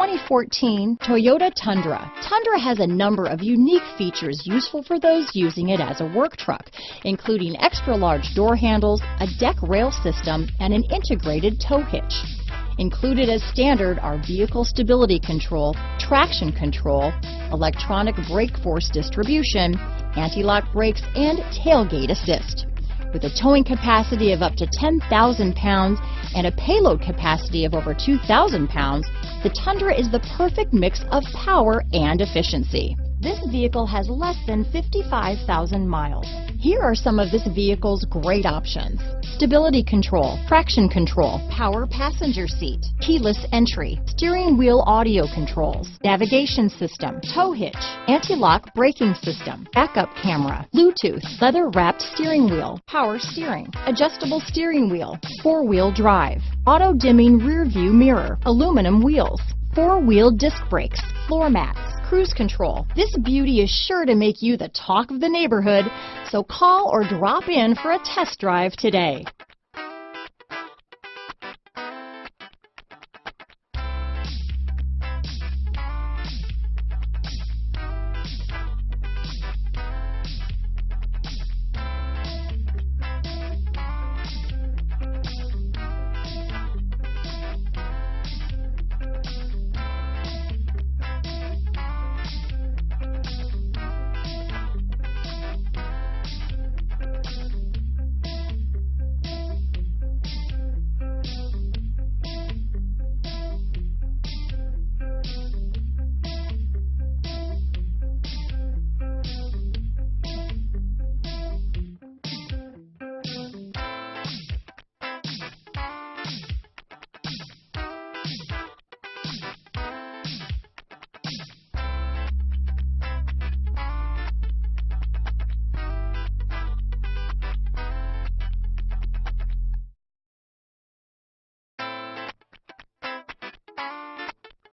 2014 Toyota Tundra. Tundra has a number of unique features useful for those using it as a work truck, including extra large door handles, a deck rail system, and an integrated tow hitch. Included as standard are vehicle stability control, traction control, electronic brake force distribution, anti-lock brakes, and tailgate assist. With a towing capacity of up to 10,000 pounds and a payload capacity of over 2,000 pounds, the Tundra is the perfect mix of power and efficiency. This vehicle has less than 55,000 miles. Here are some of this vehicle's great options: stability control, traction control, power passenger seat, keyless entry, steering wheel audio controls, navigation system, tow hitch, anti-lock braking system, backup camera, Bluetooth, leather-wrapped steering wheel, power steering, adjustable steering wheel, four-wheel drive, auto-dimming rear-view mirror, aluminum wheels, four-wheel disc brakes, floor mats, cruise control. This beauty is sure to make you the talk of the neighborhood, so call or drop in for a test drive today.